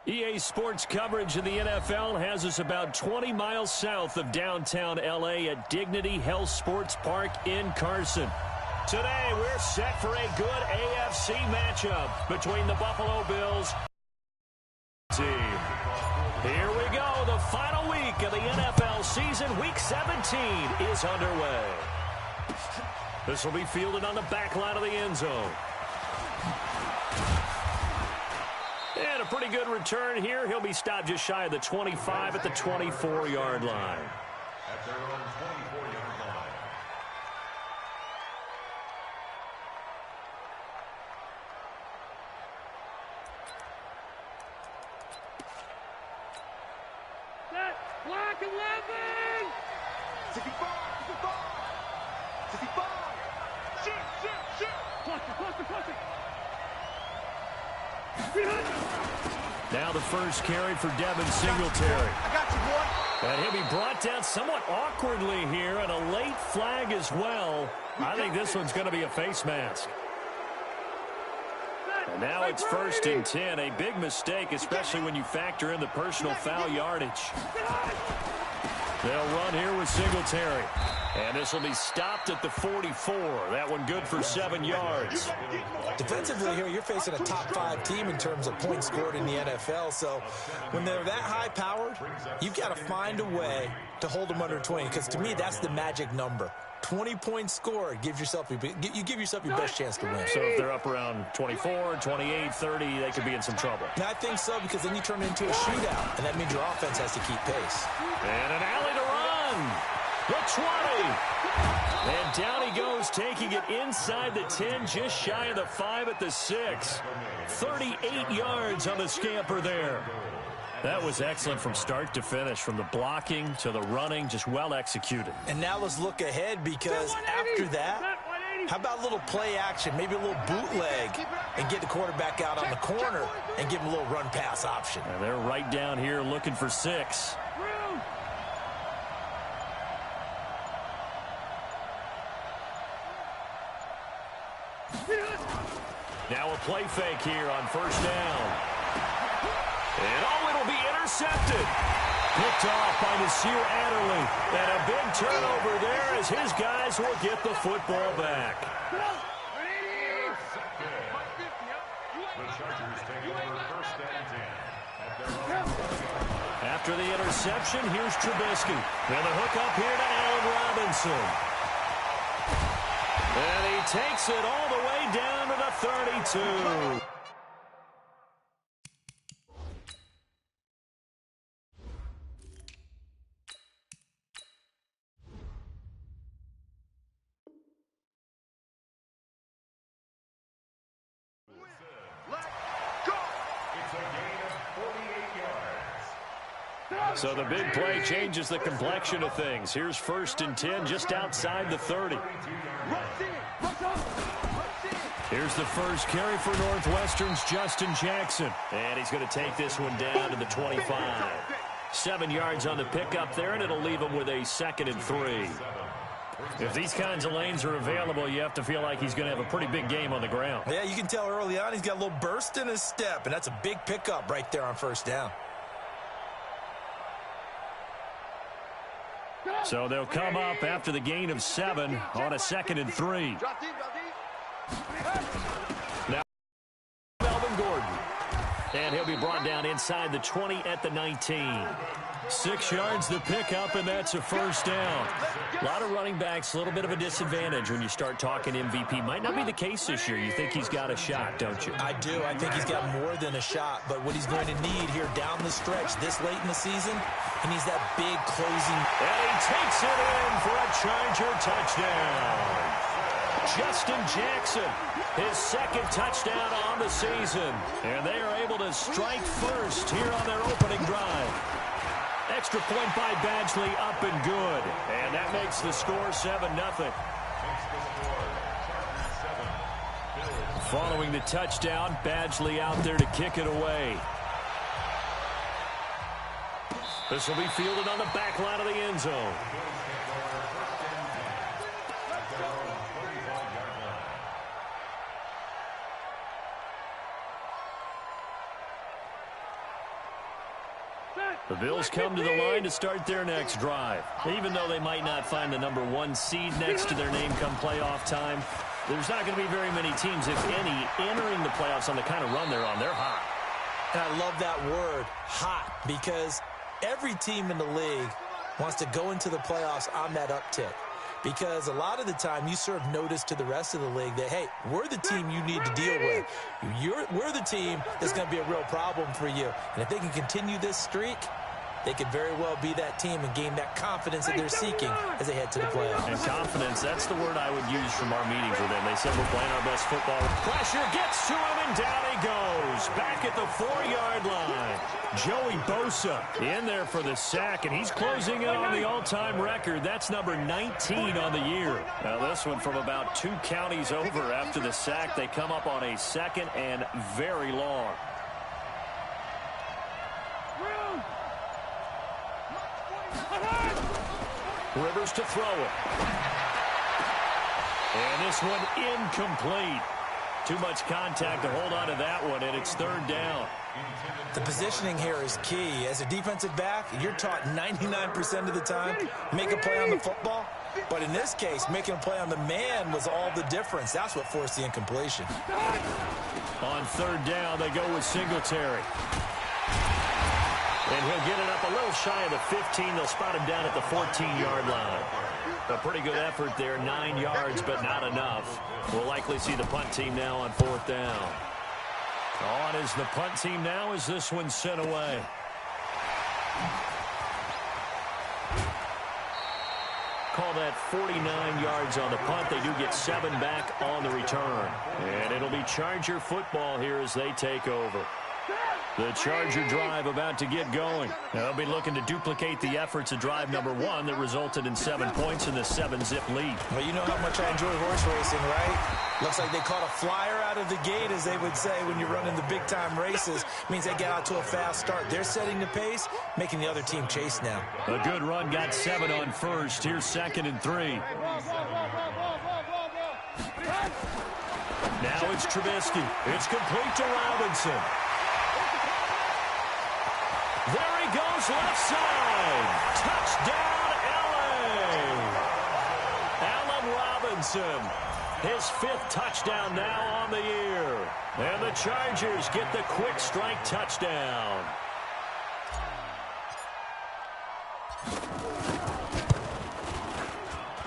EA Sports coverage of the NFL has us about 20 miles south of downtown L.A. at Dignity Health Sports Park in Carson. Today, we're set for a good AFC matchup between the Buffalo Bills team. Here we go. The final week of the NFL season. Week 17 is underway. This will be fielded on the back line of the end zone. And a pretty good return here. He'll be stopped just shy of the 25 at the 24-yard line. At their own 24-yard line. Set. Black 11. 65. 65. Shoot. Cluster. Now the first carry for Devin Singletary. I got you, boy. And he'll be brought down somewhat awkwardly here, and a late flag as well. I think this one's going to be a face mask. And now it's 1st and 10. A big mistake, especially when you factor in the personal foul yardage. They'll run here with Singletary. And this will be stopped at the 44. That one good for 7 yards. Defensively here, you're facing a top 5 team in terms of points scored in the NFL. So when they're that high-powered, you've got to find a way to hold them under 20. Because to me, that's the magic number. 20 points scored gives yourself your best chance to win. So if they're up around 24, 28, 30, they could be in some trouble. And I think so, because then you turn it into a shootout, and that means your offense has to keep pace. And an alley to run. The 20. And down he goes, taking it inside the 10, just shy of the 5 at the 6. 38 yards on the scamper there. That was excellent from start to finish, from the blocking to the running, just well executed. And now let's look ahead, because after that, how about a little play action, maybe a little bootleg, and get the quarterback out on the corner and give him a little run-pass option. And they're right down here looking for 6. Now a play fake here on 1st down. And it'll be intercepted. Picked off by Nasir Adderley. And a big turnover there as his guys will get the football back. The Chargers take over 1st and 10. After the interception, here's Trubisky. And the hook up here to Allen Robinson. And he takes it all the way down to the 32. So the big play changes the complexion of things. Here's 1st and 10 just outside the 30. Here's the first carry for Northwestern's Justin Jackson. And he's going to take this one down to the 25. 7 yards on the pickup there, and it'll leave him with a 2nd and 3. If these kinds of lanes are available, you have to feel like he's going to have a pretty big game on the ground. Yeah, you can tell early on he's got a little burst in his step, and that's a big pickup right there on 1st down. So they'll come up after the gain of 7 on a 2nd and 3. Now, Melvin Gordon. And he'll be brought down inside the 20 at the 19. 6 yards the pickup, and that's a 1st down. A lot of running backs, a little bit of a disadvantage when you start talking MVP. Might not be the case this year. You think he's got a shot, don't you? I do. I think he's got more than a shot. But what he's going to need here down the stretch this late in the season, he needs that big closing. And he takes it in for a Charger touchdown. Justin Jackson, his 2nd touchdown on the season. And they are able to strike first here on their opening drive. Extra point by Badgley, up and good. And that makes the score 7-0. Following the touchdown, Badgley out there to kick it away. This will be fielded on the back line of the end zone. The Bills come to the line to start their next drive. Even though they might not find the #1 seed next to their name come playoff time, there's not going to be very many teams, if any, entering the playoffs on the kind of run they're on. They're hot. And I love that word, hot, because every team in the league wants to go into the playoffs on that uptick. Because a lot of the time you serve notice to the rest of the league that, hey, we're the team you need to deal with. We're the team that's going to be a real problem for you. And if they can continue this streak, they could very well be that team and gain that confidence that they're seeking as they head to the playoffs. And confidence, that's the word I would use from our meetings with them. They said we're playing our best football. Pressure gets to him, and down he goes. Back at the 4-yard line. Joey Bosa in there for the sack, and he's closing in on the all-time record. That's number 19 on the year. Now this one from about 2 counties over after the sack. They come up on a 2nd and very long. Rivers to throw it. And this one incomplete. Too much contact to hold on to that one, and it's 3rd down. The positioning here is key. As a defensive back, you're taught 99% of the time, make a play on the football. But in this case, making a play on the man was all the difference. That's what forced the incompletion. On 3rd down, they go with Singletary. And he'll get it up a little shy of the 15. They'll spot him down at the 14-yard line. A pretty good effort there, 9 yards, but not enough. We'll likely see the punt team now on 4th down. On is the punt team now as this one's sent away. Call that 49 yards on the punt. They do get 7 back on the return. And it'll be Charger football here as they take over. The Charger drive about to get going. They'll be looking to duplicate the efforts of drive #1 that resulted in 7 points in the 7-zip lead. Well, you know how much I enjoy horse racing, right? Looks like they caught a flyer out of the gate, as they would say when you're running the big-time races. Means they get out to a fast start. They're setting the pace, making the other team chase now. A good run, got 7 on first. Here's 2nd and 3. Now it's Trubisky. It's complete to Robinson. There he goes, left side. Touchdown, L.A. Allen Robinson, his 5th touchdown now on the year. And the Chargers get the quick strike touchdown.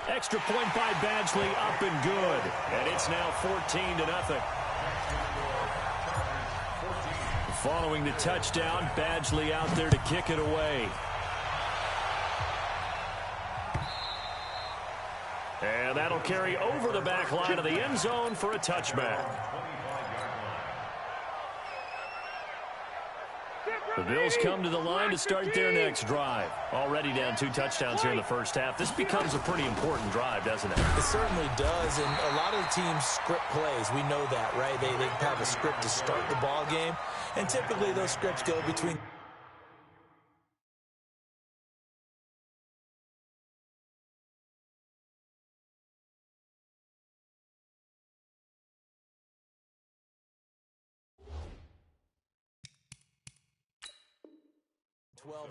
Extra point by Badgley, up and good. And it's now 14-0. Following the touchdown, Badgley out there to kick it away. And that'll carry over the back line of the end zone for a touchback. The Bills come to the line to start their next drive. Already down 2 touchdowns here in the first half. This becomes a pretty important drive, doesn't it? It certainly does, and a lot of the teams script plays. We know that, right? They have a script to start the ball game, and typically those scripts go between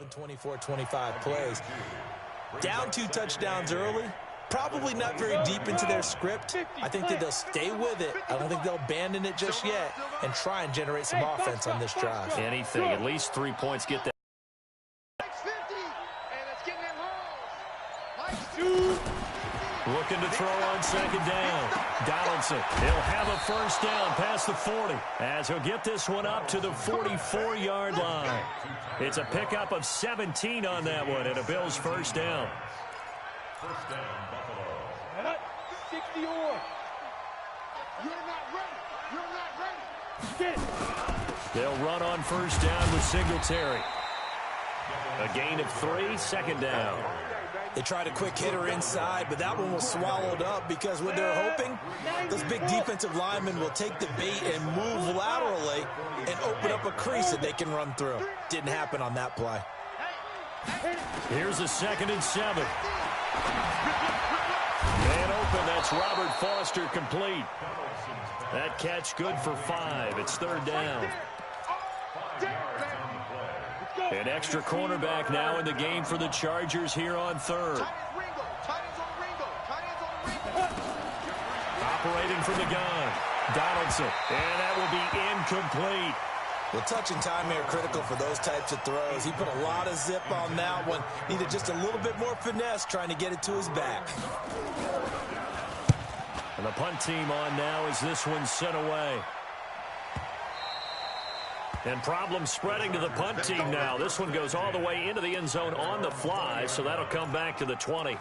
and 24, 25 plays. Down 2 touchdowns early, probably not very deep into their script. I think that they'll stay with it. I don't think they'll abandon it just yet and try and generate some offense on this drive. Anything, at least 3 points, get that. Looking to throw on 2nd down. Donaldson, he'll have a first down past the 40 as he'll get this one up to the 44-yard line. It's a pickup of 17 on that one and a Bills first down. First down, Buffalo. 60 or. You're not ready. You're not ready. They'll run on first down with Singletary. A gain of 3, 2nd down. They tried a quick hitter inside, but that one was swallowed up because what they're hoping, those big defensive linemen will take the bait and move laterally and open up a crease that they can run through. Didn't happen on that play. Here's a 2nd and 7. Man open, that's Robert Foster complete. That catch good for 5. It's 3rd down. Let's go. An extra cornerback now in the game for the Chargers here on third. Operating from the gun, Donaldson, and that will be incomplete. Well, touch and time are critical for those types of throws. He put a lot of zip on that one. Needed just a little bit more finesse trying to get it to his back. And the punt team on now as this one's sent away. And problems spreading to the punt team now. This one goes all the way into the end zone on the fly, so that'll come back to the 20.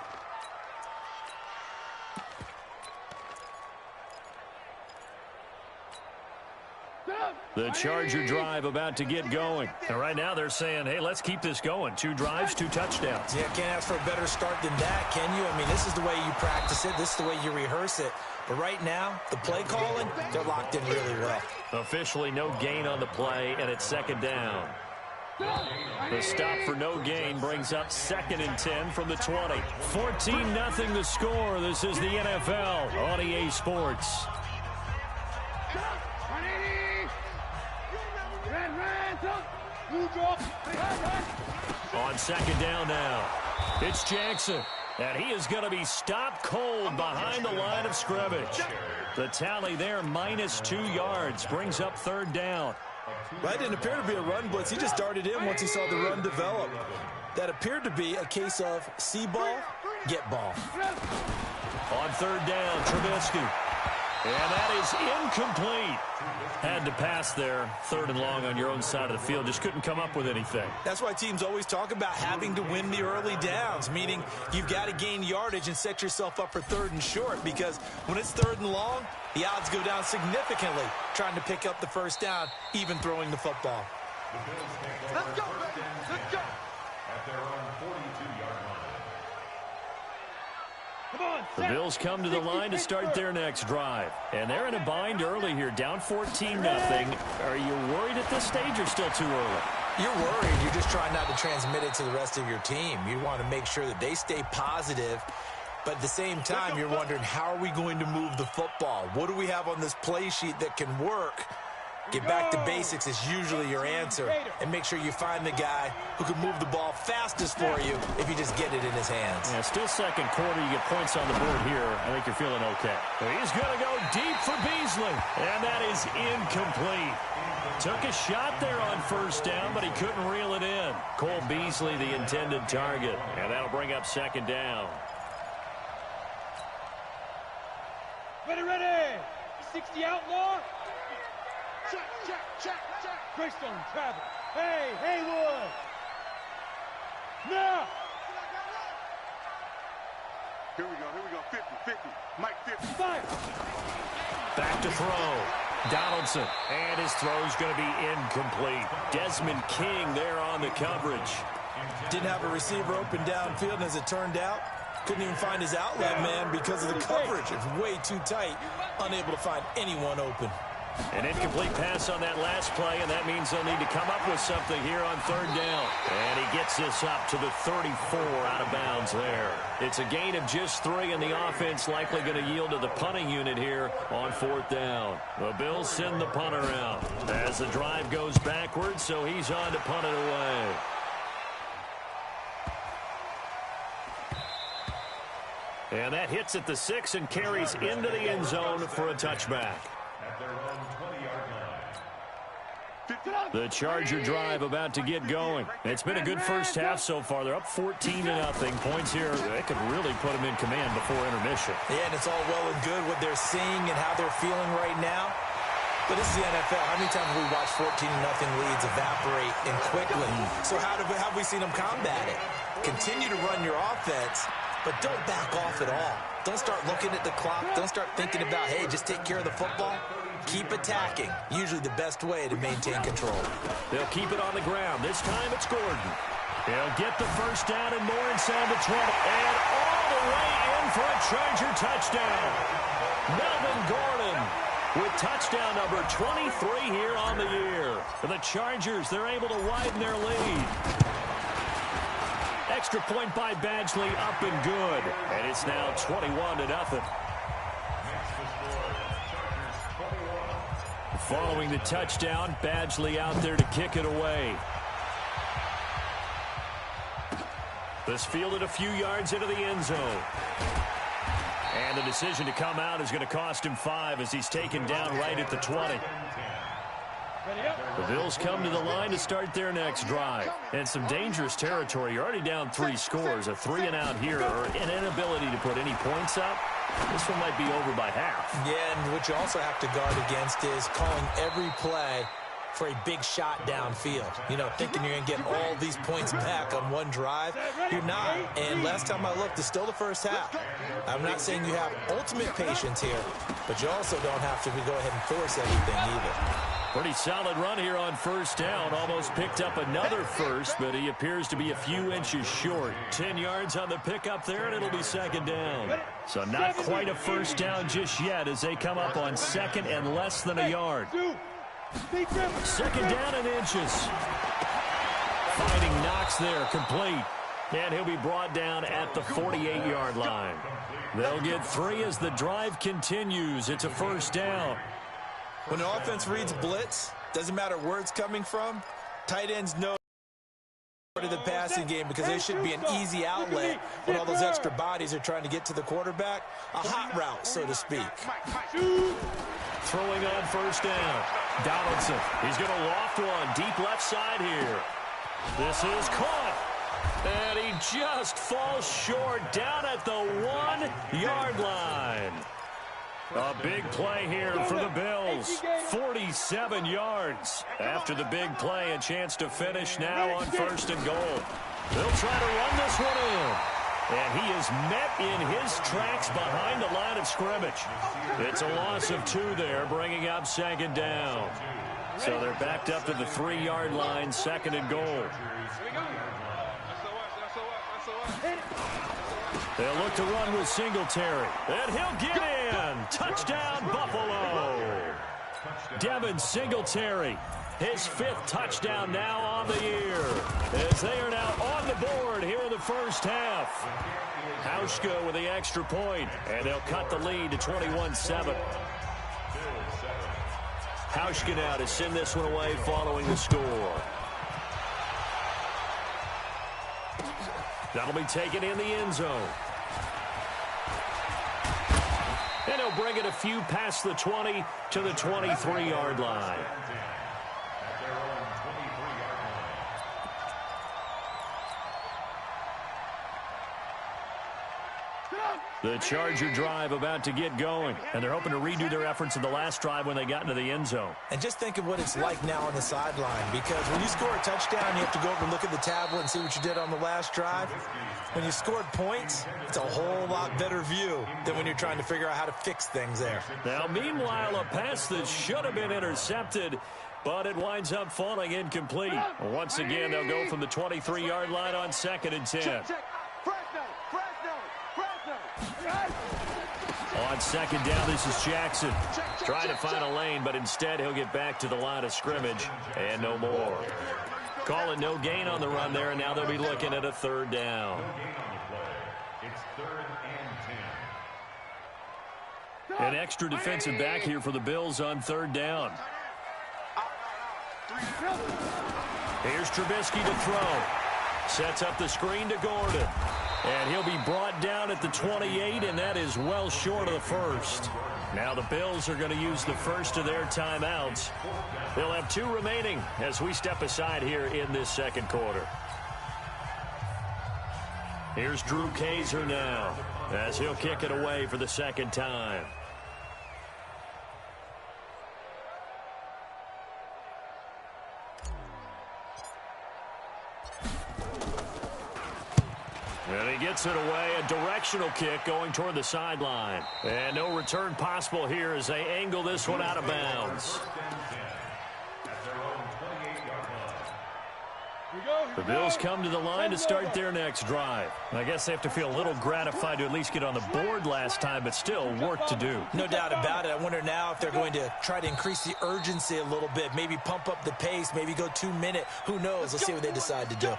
The Charger drive about to get going. And right now they're saying, hey, let's keep this going. 2 drives, 2 touchdowns. Yeah, can't ask for a better start than that, can you? I mean, this is the way you practice it. This is the way you rehearse it. But right now, the play calling, they're locked in really well. Officially no gain on the play, and it's 2nd down. The stop for no gain brings up 2nd and 10 from the 20. 14-0 the score. This is the NFL on EA Sports. On 2nd down now, it's Jackson, and he is going to be stopped cold behind the line of scrimmage. The tally there, -2 yards, brings up 3rd down. That didn't appear to be a run blitz. He just darted in once he saw the run develop. That appeared to be a case of see ball, get ball. On 3rd down, Trubisky. And that is incomplete. Had to pass there. 3rd and long on your own side of the field. Just couldn't come up with anything. That's why teams always talk about having to win the early downs, meaning you've got to gain yardage and set yourself up for 3rd and short, because when it's 3rd and long, the odds go down significantly trying to pick up the 1st down, even throwing the football. Let's go, baby. Let's go. At their own 42-yard line. The Bills come to the line to start their next drive. And they're in a bind early here, down 14-0. Are you worried at this stage or still too early? You're worried. You're just trying not to transmit it to the rest of your team. You want to make sure that they stay positive. But at the same time, you're wondering, how are we going to move the football? What do we have on this play sheet that can work? Get back to basics is usually your answer. And make sure you find the guy who can move the ball fastest for you if you just get it in his hands. Yeah, still 2nd quarter. You get points on the board here. I think you're feeling okay. He's going to go deep for Beasley. And that is incomplete. Took a shot there on 1st down, but he couldn't reel it in. Cole Beasley, the intended target. And that'll bring up 2nd down. Ready. 60 outlaw. Check. Greystone, Travis. Hey, Haywood. Now. Here we go. 50. Mike 50. Fire. Back to throw. Donaldson. And his throw's going to be incomplete. Desmond King there on the coverage. Didn't have a receiver open downfield, and as it turned out, couldn't even find his outlet man because of the coverage. It's way too tight. Unable to find anyone open. An incomplete pass on that last play, and that means they'll need to come up with something here on 3rd down. And he gets this up to the 34 out of bounds there. It's a gain of just 3, and the offense likely going to yield to the punting unit here on 4th down. The Bills send the punter out as the drive goes backwards, so he's on to punt it away. And that hits at the 6 and carries into the end zone for a touchback. At their own 20-yard line. The Charger drive about to get going. It's been a good first half so far. They're up 14-0. Points here, they could really put them in command before intermission. Yeah, and it's all well and good what they're seeing and how they're feeling right now. But this is the NFL. How many times have we watched 14-0 leads evaporate and quickly? So how have we seen them combat it? Continue to run your offense, but don't back off at all. Don't start looking at the clock. Don't start thinking about, hey, just take care of the football. Keep attacking. Usually the best way to maintain control. They'll keep it on the ground. This time it's Gordon. He'll get the 1st down and more inside the 20. And all the way in for a Charger touchdown. Melvin Gordon with touchdown number 23 here on the year. For the Chargers, they're able to widen their lead. Extra point by Badgley, up and good. And it's now 21-0. Following the touchdown, Badgley out there to kick it away. This fielded a few yards into the end zone. And the decision to come out is going to cost him 5 as he's taken down right at the 20. The Bills come to the line to start their next drive. And some dangerous territory. You're already down 3 scores. A 3-and-out here or an inability to put any points up. This one might be over by half. Yeah, and what you also have to guard against is calling every play for a big shot downfield. You know, thinking you're going to get all these points back on one drive. You're not. And last time I looked, it's still the first half. I'm not saying you have ultimate patience here, but you also don't have to go ahead and force everything either. Pretty solid run here on first down. Almost picked up another first, but he appears to be a few inches short. 10 yards on the pickup there, and it'll be second down. So not quite a first down just yet as they come up on second and less than a yard. Second down and inches. Fighting Knox there, complete. And he'll be brought down at the 48-yard line. They'll get 3 as the drive continues. It's a first down. When the offense reads blitz, doesn't matter where it's coming from, tight ends know to the passing game because there should be an easy outlet when all those extra bodies are trying to get to the quarterback. A hot route, so to speak. Throwing on first down. Donaldson. He's going to loft one deep left side here. This is caught. And he just falls short down at the 1-yard line. A big play here for the Bills. 47 yards. After the big play, a chance to finish now on first and goal. They'll try to run this one in. And he is met in his tracks behind the line of scrimmage. It's a loss of 2 there, bringing up second down. So they're backed up to the 3-yard line, second and goal. They'll look to run with Singletary. And he'll get in. Touchdown, Buffalo. Devin Singletary. His 5th touchdown now on the year. As they are now on the board here in the first half. Hauschka with the extra point. And they'll cut the lead to 21-7. Hauschka now to send this one away following the score. That'll be taken in the end zone. And he'll bring it a few past the 20 to the 23-yard line. The Charger drive about to get going, and they're hoping to redo their efforts in the last drive when they got into the end zone. And just think of what it's like now on the sideline, because when you score a touchdown, you have to go over and look at the tablet and see what you did on the last drive. When you scored points, it's a whole lot better view than when you're trying to figure out how to fix things there. Now, meanwhile, a pass that should have been intercepted, but it winds up falling incomplete. Once again, they'll go from the 23-yard line on second and 10. On second down, this is Jackson. Trying to find a lane, but instead he'll get back to the line of scrimmage and no more. Calling no gain on the run there, and now they'll be looking at a third down. It's 3rd and 10. An extra defensive back here for the Bills on third down. Here's Trubisky to throw. Sets up the screen to Gordon. And he'll be brought down at the 28, and that is well short of the first. Now the Bills are going to use the first of their timeouts. They'll have 2 remaining as we step aside here in this second quarter. Here's Drew Kaiser now as he'll kick it away for the second time. And he gets it away, a directional kick going toward the sideline. And no return possible here as they angle this one out of bounds. The Bills come to the line to start their next drive. I guess they have to feel a little gratified to at least get on the board last time, but still work to do. No doubt about it. I wonder now if they're going to try to increase the urgency a little bit, maybe pump up the pace, maybe go 2-minute. Who knows? Let's see what they decide to do.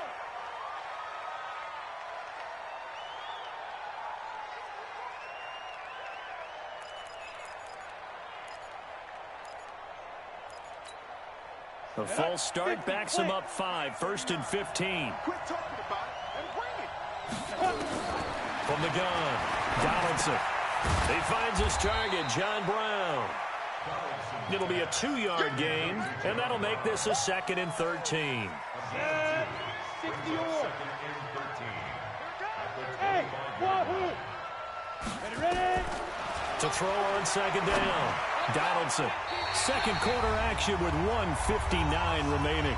A false start backs him up 5, 1st and 15. Quit talking about it and bring it. From the gun, Donaldson. He finds his target, John Brown. It'll be a 2-yard gain, and that'll make this a 2nd and 13. Ready? To throw on 2nd down, Donaldson. Second quarter action with 1:59 remaining.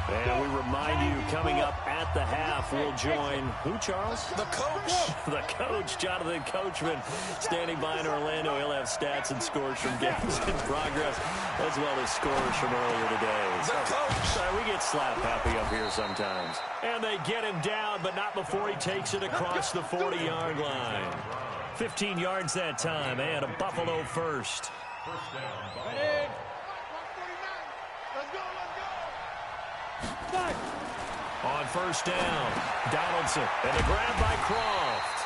And we remind you, coming up at the half, we'll join who, Charles? The coach. The coach, Jonathan Coachman, standing by in Orlando. He'll have stats and scores from games in progress, as well as scores from earlier today. The coach. We get slap happy up here sometimes. And they get him down, but not before he takes it across the 40-yard line. 15 yards that time, and a Buffalo first. Ready? Let's go. On first down, Donaldson, and the grab by Croft.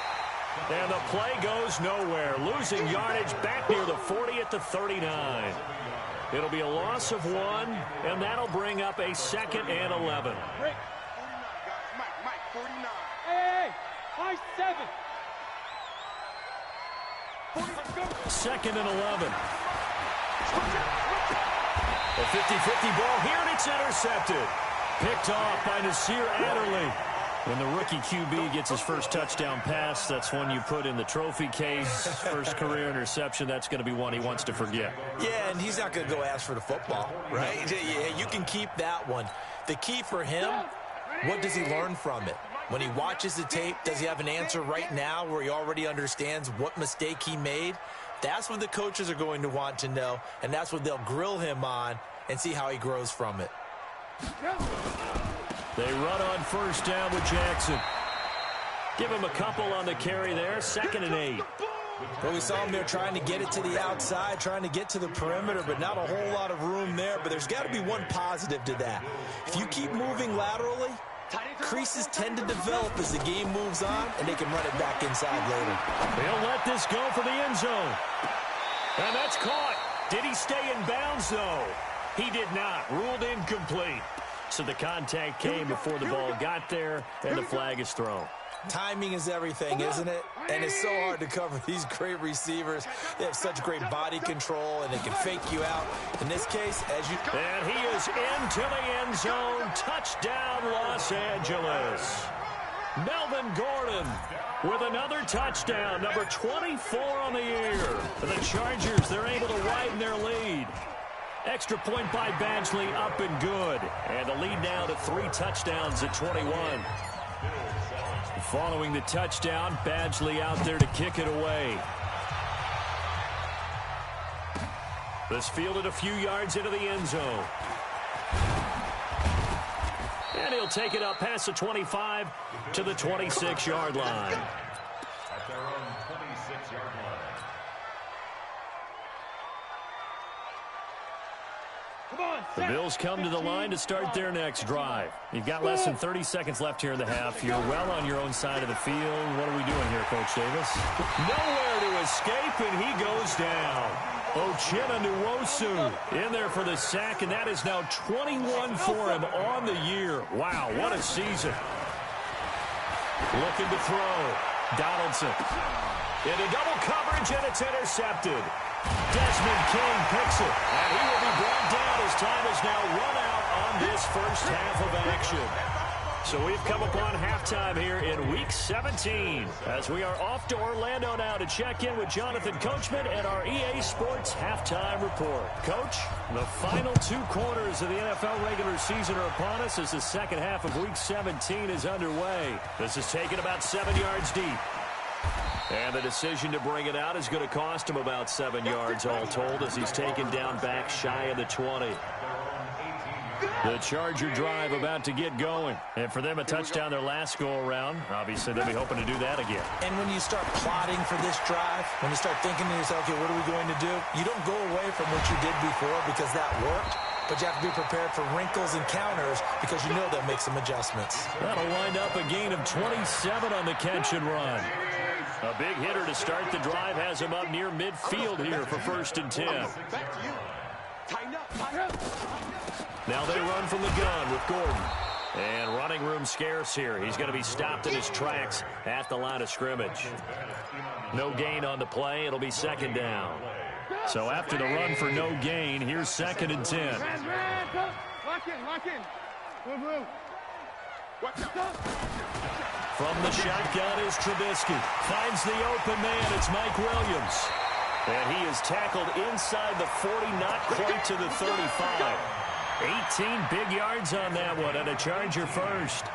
And the play goes nowhere, losing yardage back near the 40 at the 39. It'll be a loss of 1, and that'll bring up a 2nd and 11. 49, guys. Mike, 49. Hey, Mike 7. 2nd and 11. A 50-50 ball here, and it's intercepted. Picked off by Nasir Adderley. When the rookie QB gets his first touchdown pass, that's one you put in the trophy case. First career interception, that's going to be one he wants to forget. Yeah, and he's not going to go ask for the football, right? Yeah, you can keep that one. The key for him, what does he learn from it? When he watches the tape, does he have an answer right now where he already understands what mistake he made? That's what the coaches are going to want to know, and that's what they'll grill him on and see how he grows from it. They run on first down with Jackson. Give him a couple on the carry there. 2nd and 8. Well, we saw him there trying to get it to the outside, trying to get to the perimeter, but not a whole lot of room there. But there's got to be one positive to that. If you keep moving laterally, creases tend to develop as the game moves on, and they can run it back inside later. He'll let this go for the end zone. And that's caught. Did he stay in bounds, though? He did not. Ruled incomplete. So the contact came before the ball got there, and the flag is thrown. Timing is everything, isn't it? And it's so hard to cover these great receivers. They have such great body control, and they can fake you out. In this case, as you... And he is into the end zone. Touchdown, Los Angeles. Melvin Gordon with another touchdown, number 24 on the year. For the Chargers, they're able to widen their lead. Extra point by Badgley, up and good. And the lead now to 3 touchdowns at 21. Following the touchdown, Badgley out there to kick it away. This fielded a few yards into the end zone. And he'll take it up past the 25 to the 26-yard line. At their own 26-yard line. The Bills come to the line to start their next drive. You've got less than 30 seconds left here in the half. You're well on your own side of the field. What are we doing here, Coach Davis? Nowhere to escape, and he goes down. Uchenna Nwosu in there for the sack, and that is now 21 for him on the year. Wow, what a season. Looking to throw. Donaldson. Into double coverage, and it's intercepted. Desmond King picks it, and he will be brought down as time is now run out on this first half of action. So we've come upon halftime here in Week 17 as we are off to Orlando now to check in with Jonathan Coachman and our EA Sports Halftime Report. Coach, the final 2 quarters of the NFL regular season are upon us as the second half of Week 17 is underway. This is taken about 7 yards deep. And the decision to bring it out is going to cost him about 7 yards all told as he's taken down back shy of the 20. The Charger drive about to get going. And for them, a touchdown their last go-around. Obviously, they'll be hoping to do that again. And when you start plotting for this drive, when you start thinking to yourself, okay, what are we going to do? You don't go away from what you did before because that worked. But you have to be prepared for wrinkles and counters because you know they'll make some adjustments. That'll wind up a gain of 27 on the catch and run. A big hitter to start the drive has him up near midfield here for 1st and 10. Back to you. Tighten up. Now they run from the gun with Gordon. And running room scarce here. He's going to be stopped in his tracks at the line of scrimmage. No gain on the play. It'll be second down. So after the run for no gain, here's 2nd and 10. Lock in. Move. From the shotgun is Trubisky. Finds the open man. It's Mike Williams. And he is tackled inside the 40, not quite to the 35. 18 big yards on that one, and a Charger first.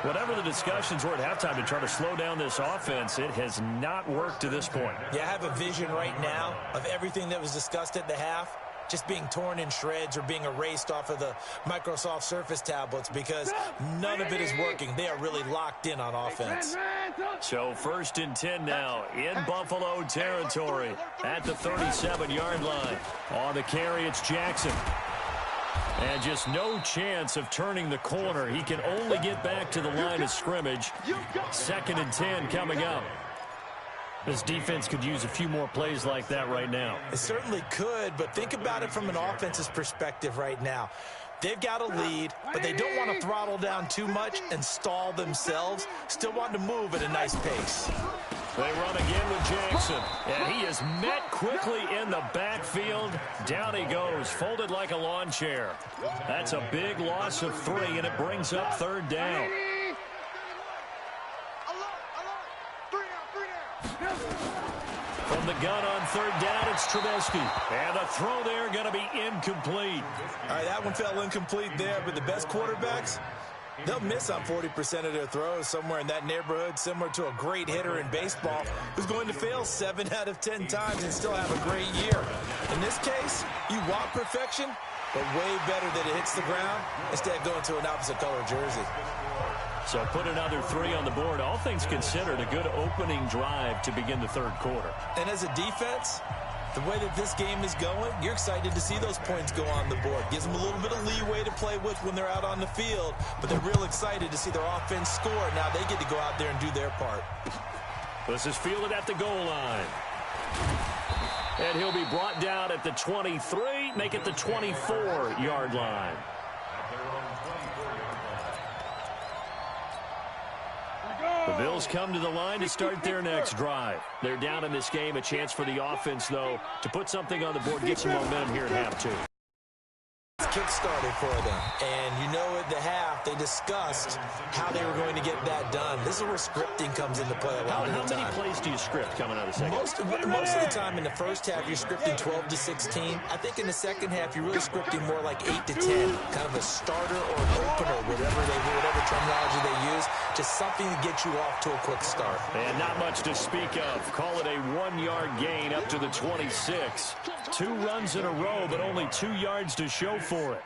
Whatever the discussions were at halftime to try to slow down this offense, it has not worked to this point. Yeah, I have a vision right now of everything that was discussed at the half just being torn in shreds or being erased off of the Microsoft Surface tablets because none of it is working. They are really locked in on offense. So 1st and 10 now in Buffalo territory at the 37-yard line. On the carry, it's Jackson. And just no chance of turning the corner. He can only get back to the line of scrimmage. 2nd and 10 coming up. This defense could use a few more plays like that right now. It certainly could, but think about it from an offense's perspective right now. They've got a lead, but they don't want to throttle down too much and stall themselves. Still want to move at a nice pace. They run again with Jackson, and he is met quickly in the backfield. Down he goes, folded like a lawn chair. That's a big loss of 3, and it brings up 3rd down. From the gun on 3rd down, it's Trubisky. And a throw there going to be incomplete. All right, that one fell incomplete there, but the best quarterbacks, they'll miss on 40% of their throws, somewhere in that neighborhood, similar to a great hitter in baseball who's going to fail 7 out of 10 times and still have a great year. In this case, you want perfection, but way better that it hits the ground instead of going to an opposite color jersey. So put another 3 on the board. All things considered, a good opening drive to begin the 3rd quarter. And as a defense, the way that this game is going, you're excited to see those points go on the board. Gives them a little bit of leeway to play with when they're out on the field, but they're real excited to see their offense score. Now they get to go out there and do their part. This is fielded at the goal line. And he'll be brought down at the 23, make it the 24-yard line. The Bills come to the line to start their next drive. They're down in this game. A chance for the offense, though, to put something on the board, get some momentum here at half 2. Kick-started for them. And you know at the half, they discussed how they were going to get that done. This is where scripting comes into play a lot of the time. How many plays do you script coming out of the second? Most of the time in the first half, you're scripting 12 to 16. I think in the second half, you're really scripting more like 8 to 10. Kind of a starter or an opener, whatever terminology they use. Just something to get you off to a quick start. And not much to speak of. Call it a 1-yard gain up to the 26. 2 runs in a row, but only 2 yards to show for it.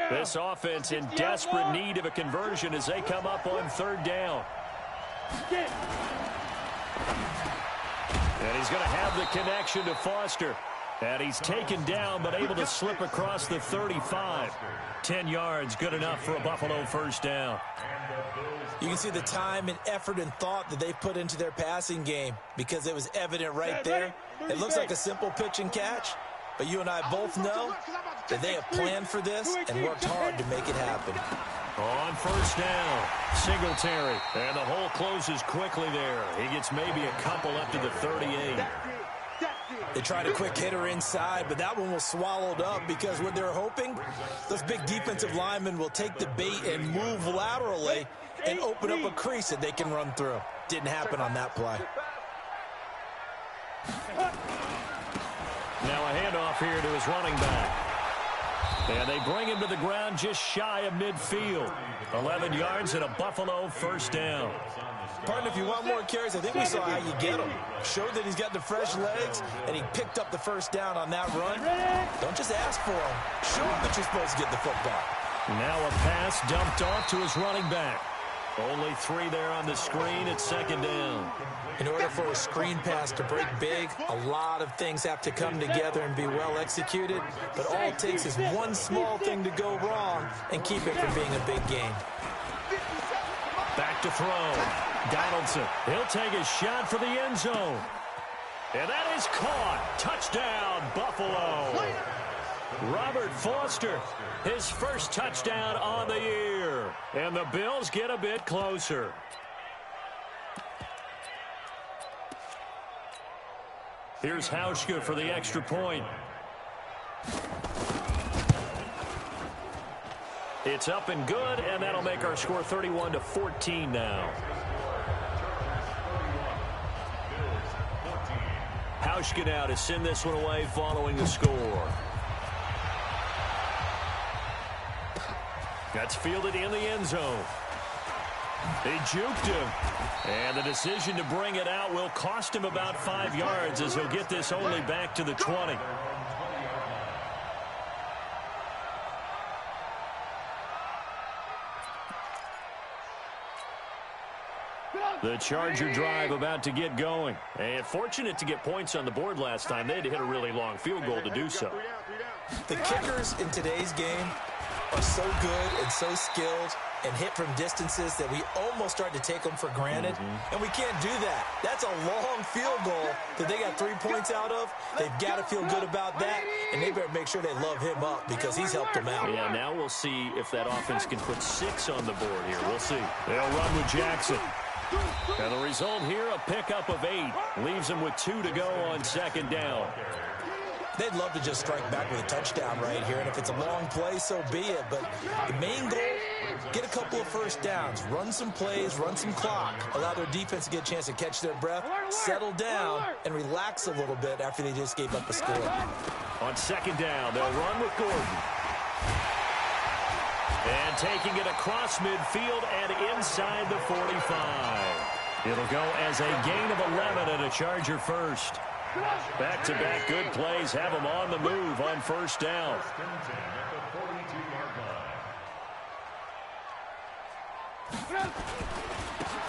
This offense in desperate need of a conversion as they come up on 3rd down. And he's going to have the connection to Foster. And he's taken down, but able to slip across the 35. 10 yards, good enough for a Buffalo 1st down. You can see the time and effort and thought that they put into their passing game because it was evident right there. It looks like a simple pitch and catch, but you and I both know that they have planned for this and worked hard to make it happen. On 1st down, Singletary. And the hole closes quickly there. He gets maybe a couple up to the 38. They tried a quick hitter inside, but that one was swallowed up because what they're hoping, those big defensive linemen will take the bait and move laterally and open up a crease that they can run through. Didn't happen on that play. Now a handoff here to his running back. And they bring him to the ground just shy of midfield. 11 yards and a Buffalo 1st down. Partner, if you want more carries, I think we saw how you get him. Showed that he's got the fresh legs, and he picked up the 1st down on that run. Don't just ask for him. Show him that you're supposed to get the football. Now a pass dumped off to his running back. Only 3 there on the screen at 2nd down. In order for a screen pass to break big, a lot of things have to come together and be well executed. But all it takes is one small thing to go wrong and keep it from being a big game. Back to throw. Donaldson. He'll take a shot for the end zone. And that is caught. Touchdown, Buffalo. Robert Foster, his first touchdown on the year. And the Bills get a bit closer. Here's Hauschka for the extra point. It's up and good, and that'll make our score 31-14 now. Hauschka now to send this one away following the score. That's fielded in the end zone. He juked him. And the decision to bring it out will cost him about 5 yards as he'll get this only back to the 20. The Charger drive about to get going. And fortunate to get points on the board last time. They had to hit a really long field goal to do so. The kickers in today's game are so good and so skilled and hit from distances that we almost start to take them for granted. And we can't do that. That's a long field goal that they got 3 points out of. They've got to feel good about that, and they better make sure they love him up because he's helped them out. Yeah, now we'll see if that offense can put 6 on the board here. We'll see. They'll run with Jackson. And the result here, a pickup of 8. Leaves them with 2 to go on second down. They'd love to just strike back with a touchdown right here, and if it's a long play, so be it. But the main goal, get a couple of first downs, run some plays, run some clock, allow their defense to get a chance to catch their breath, settle down, and relax a little bit after they just gave up a score. On second down, they'll run with Gordon. And taking it across midfield and inside the 45. It'll go as a gain of 11 and a Charger first. Back-to-back good plays have them on the move on first down.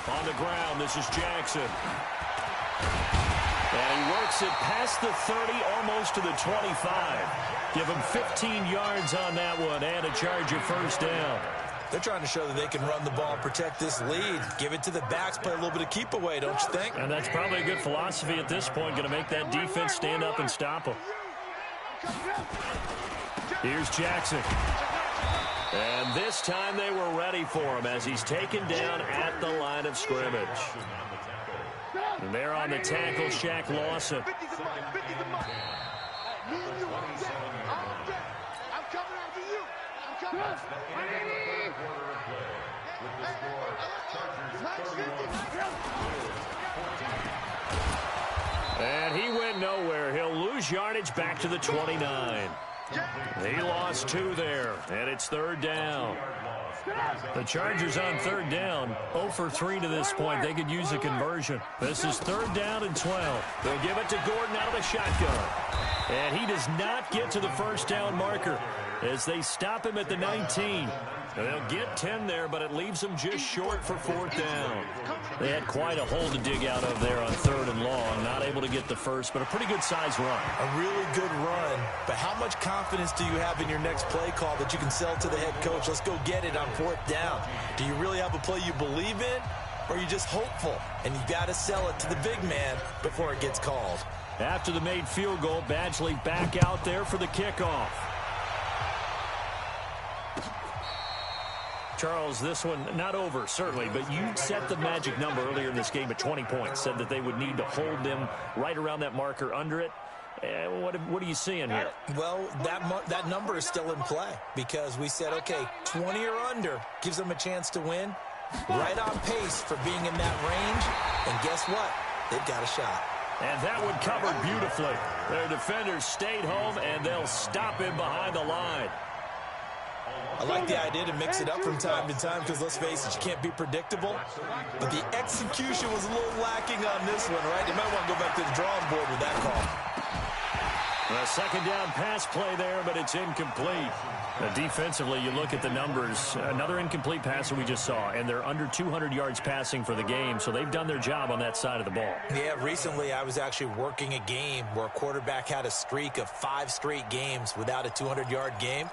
On the ground, this is Jackson. And he works it past the 30, almost to the 25. Give him 15 yards on that one and a Charger first down. They're trying to show that they can run the ball, protect this lead, give it to the backs, play a little bit of keep away, don't you think? And that's probably a good philosophy at this point, going to make that defense stand up and stop them. Here's Jackson. And this time they were ready for him as he's taken down at the line of scrimmage. And there on the tackle, Shaq Lawson. And he went nowhere. He'll lose yardage back to the 29. He lost 2 there, and it's third down. The Chargers on third down, 0 for 3 to this point. They could use a conversion. This is third down and 12. They'll give it to Gordon out of the shotgun. And he does not get to the first down marker as they stop him at the 19. They'll get 10 there, but it leaves them just short for fourth down. They had quite a hole to dig out of there on third and long. Not able to get the first, but a pretty good-sized run. A really good run, but how much confidence do you have in your next play call that you can sell to the head coach? Let's go get it on fourth down. Do you really have a play you believe in, or are you just hopeful? And you got to sell it to the big man before it gets called. After the made field goal, Badgley back out there for the kickoff. Charles, this one not over, certainly, but you set the magic number earlier in this game at 20 points, said that they would need to hold them right around that marker under it. What are you seeing here? Well, that number is still in play because we said, okay, 20 or under gives them a chance to win. Right on pace for being in that range, and guess what? They've got a shot. And that one covered beautifully. Their defenders stayed home, and they'll stop him behind the line. I like the idea to mix it up from time to time because, let's face it, you can't be predictable. But the execution was a little lacking on this one, right? You might want to go back to the drawing board with that call. A second down pass play there, but it's incomplete. Defensively, you look at the numbers. Another incomplete pass that we just saw, and they're under 200 yards passing for the game, so they've done their job on that side of the ball. Yeah, recently I was actually working a game where a quarterback had a streak of 5 straight games without a 200-yard game.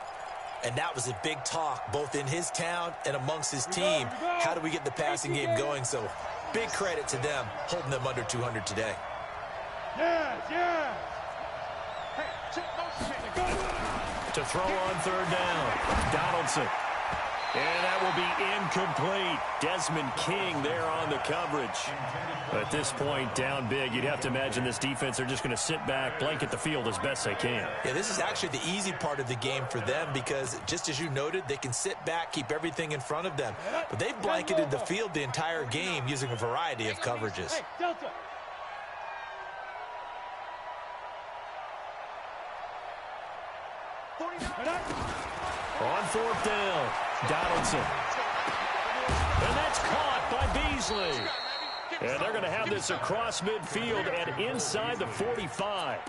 And that was a big talk, both in his town and amongst his team. How do we get the passing game going? So big credit to them, holding them under 200 today. To throw on third down, Donaldson. And that will be incomplete. Desmond King there on the coverage. At this point, down big, you'd have to imagine this defense are just going to sit back, blanket the field as best they can. Yeah, this is actually the easy part of the game for them because, just as you noted, they can sit back, keep everything in front of them. But they've blanketed the field the entire game using a variety of coverages. Hey, Delta. On fourth down, Donaldson. And that's caught by Beasley. And they're going to have this across midfield and inside the 45.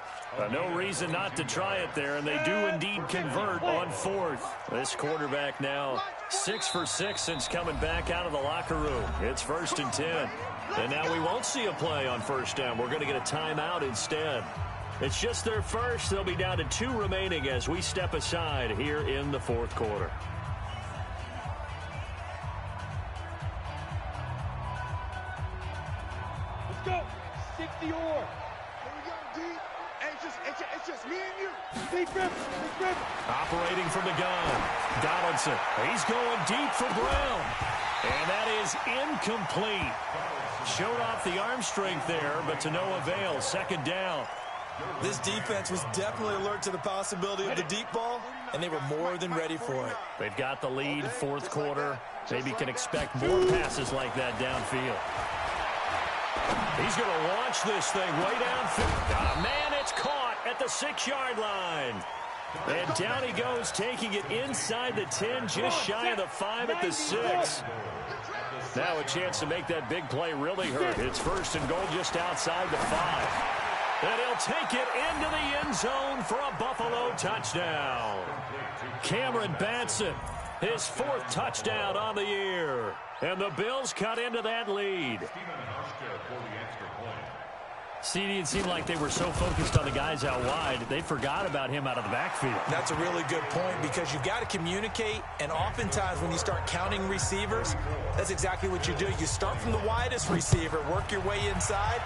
No reason not to try it there, and they do indeed convert on fourth. This quarterback now 6 for 6 since coming back out of the locker room. It's 1st and 10. And now we won't see a play on first down. We're going to get a timeout instead. It's just their first. They'll be down to 2 remaining as we step aside here in the fourth quarter. Let's go. 60 or. Here we go, D. It's just me and you. Big rip. Operating from the gun, Donaldson. He's going deep for Brown. And that is incomplete. Showed off the arm strength there, but to no avail. 2nd down. This defense was definitely alert to the possibility of the deep ball, and they were more than ready for it. They've got the lead, fourth quarter. Maybe can expect more passes like that downfield. He's going to launch this thing way downfield. Man, it's caught at the 6-yard line. And down he goes, taking it inside the 10, just shy of the 5 at the 6. Now a chance to make that big play really hurt. It's 1st and goal just outside the 5. And he'll take it into the end zone for a Buffalo touchdown. Cameron Batson, his 4th touchdown on the year. And the Bills cut into that lead. CD, it seemed like they were so focused on the guys out wide, they forgot about him out of the backfield. That's a really good point because you've got to communicate, and oftentimes when you start counting receivers, that's exactly what you do. You start from the widest receiver, work your way inside.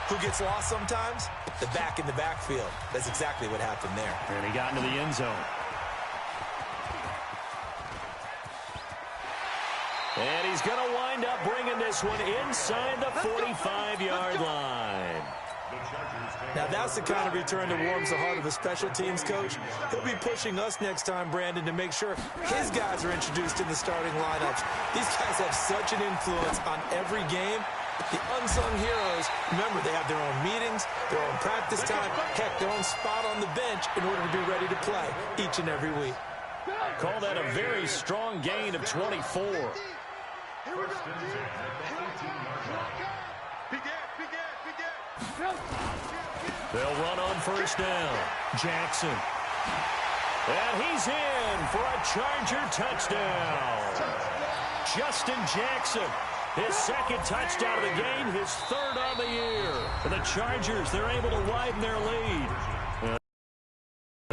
Who gets lost sometimes? The back in the backfield. That's exactly what happened there. And he got into the end zone. And he's going to wind up bringing this one inside the 45-yard line. Now, that's the kind of return that warms the heart of a special teams coach. He'll be pushing us next time, Brandon, to make sure his guys are introduced in the starting lineups. These guys have such an influence on every game. The unsung heroes, remember, they have their own meetings, their own practice time, heck, their own spot on the bench in order to be ready to play each and every week. Call that a very strong gain of 24. They'll run on first down. Jackson. And he's in for a Charger touchdown. Justin Jackson. His 2nd touchdown of the game, his 3rd on the year. And the Chargers, they're able to widen their lead.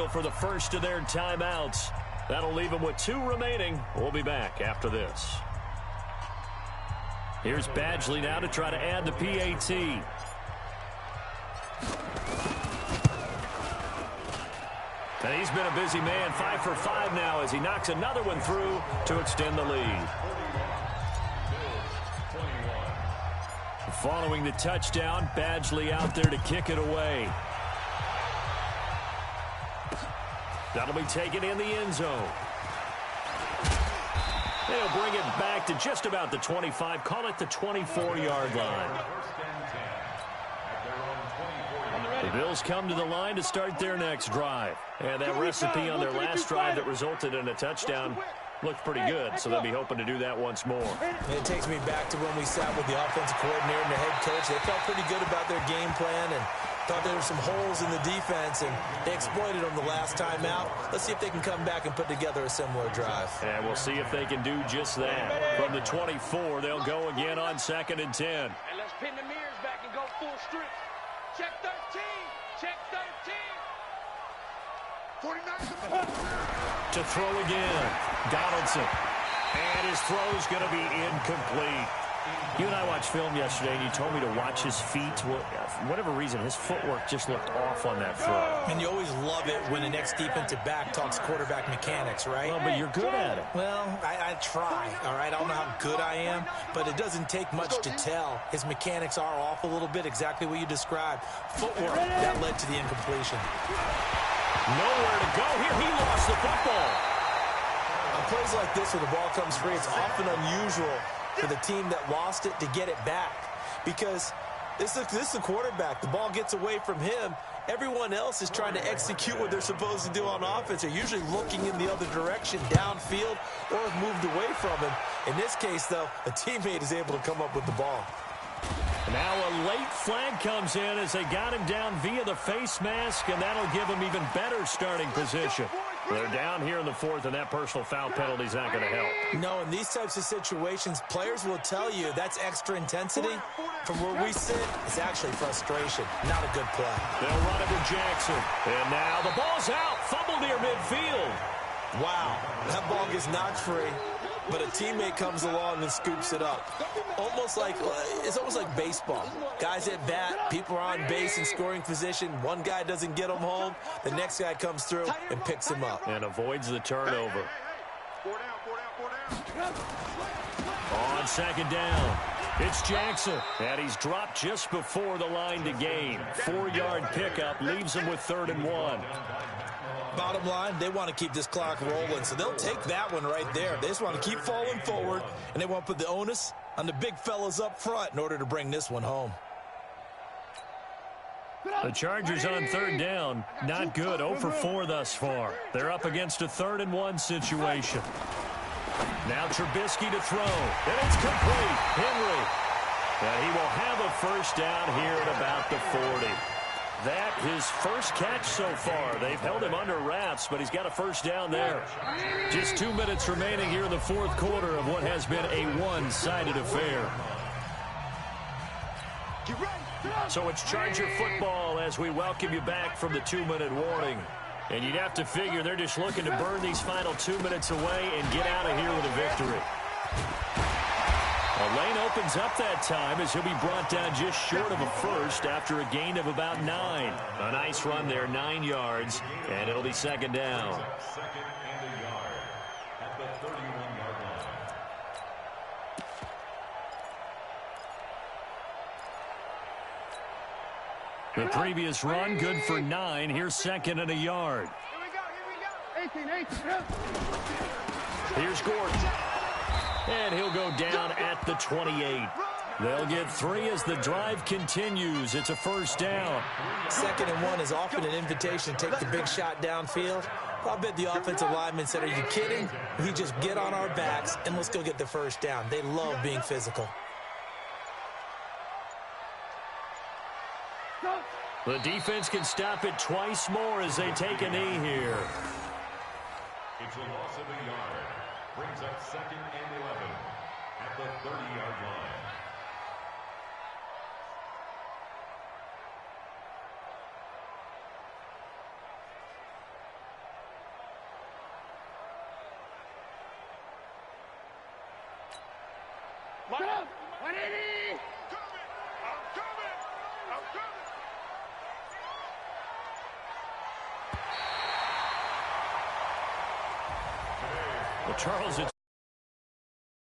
For the first of their timeouts. That'll leave them with 2 remaining. We'll be back after this. Here's Badgley now to try to add the PAT. And he's been a busy man, 5 for 5 now as he knocks another one through to extend the lead. Following the touchdown, Badgley out there to kick it away. That'll be taken in the end zone. They'll bring it back to just about the 25. Call it the 24-yard line. The Bills come to the line to start their next drive. And that recipe on their last drive that resulted in a touchdown looked pretty good, so they'll be hoping to do that once more. And it takes me back to when we sat with the offensive coordinator and the head coach. They felt pretty good about their game plan and thought there were some holes in the defense, and they exploited them the last time out. Let's see if they can come back and put together a similar drive. And we'll see if they can do just that. From the 24, they'll go again on 2nd and 10. And let's pin the mirrors back and go full strip. Check 13. Check 13. 49. To throw again, Donaldson. And his throw's going to be incomplete. You and I watched film yesterday, and you told me to watch his feet. Well, for whatever reason, his footwork just looked off on that throw. And you always love it when the next defensive back talks quarterback mechanics, right? Well, but you're good at it. Well, I try, all right? I don't know how good I am, but it doesn't take much to tell. His mechanics are off a little bit, exactly what you described. Footwork, that led to the incompletion. Nowhere to go here. He lost the football. On plays like this where the ball comes free, it's often unusual for the team that lost it to get it back, because this is the quarterback. The ball gets away from him. Everyone else is trying to execute what they're supposed to do on offense. They're usually looking in the other direction, downfield, or have moved away from him. In this case, though, a teammate is able to come up with the ball. Now a late flag comes in as they got him down via the face mask, and that'll give him even better starting position. They're down here in the fourth, and that personal foul penalty is not going to help. No, in these types of situations, players will tell you that's extra intensity. From where we sit, it's actually frustration, not a good play. They'll run it with Jackson. And now the ball's out. Fumble near midfield. Wow, that ball gets knocked free, but a teammate comes along and scoops it up. It's almost like baseball. Guys at bat, people are on base in scoring position. One guy doesn't get him home. The next guy comes through and picks him up. And avoids the turnover. On second down, it's Jackson. And he's dropped just before the line to gain. 4-yard pickup leaves him with 3rd and 1. Bottom line, they want to keep this clock rolling, so they'll take that one right there. They just want to keep falling forward, and they want to put the onus on the big fellas up front in order to bring this one home. The Chargers on 3rd down. Not good. 0 for 4 thus far. They're up against a 3rd and 1 situation. Now Trubisky to throw. And it's complete. Henry. And he will have a first down here at about the 40. That his first catch so far. They've held him under wraps, but he's got a first down there. Just 2 minutes remaining here in the fourth quarter of what has been a one-sided affair. So it's Charger football as we welcome you back from the 2-minute warning. And you'd have to figure they're just looking to burn these final 2 minutes away and get out of here with a victory. A lane opens up that time as he'll be brought down just short of a first after a gain of about 9. A nice run there, 9 yards, and it'll be 2nd down. 2nd and a yard at the 31-yard line. The previous run, good for 9. Here's 2nd and a yard. Here we go. 18. Here's Gordon. And he'll go down at the 28. They'll get 3 as the drive continues. It's a first down. 2nd and 1 is often an invitation to take the big shot downfield. I'll bet the offensive lineman said, are you kidding? We just get on our backs and let's go get the first down. They love being physical. The defense can stop it twice more as they take a knee here. It's a loss of a yard. Brings up 2nd and 11 at the 30-yard line. Line up. 180. I'm coming. Well, Charles, it's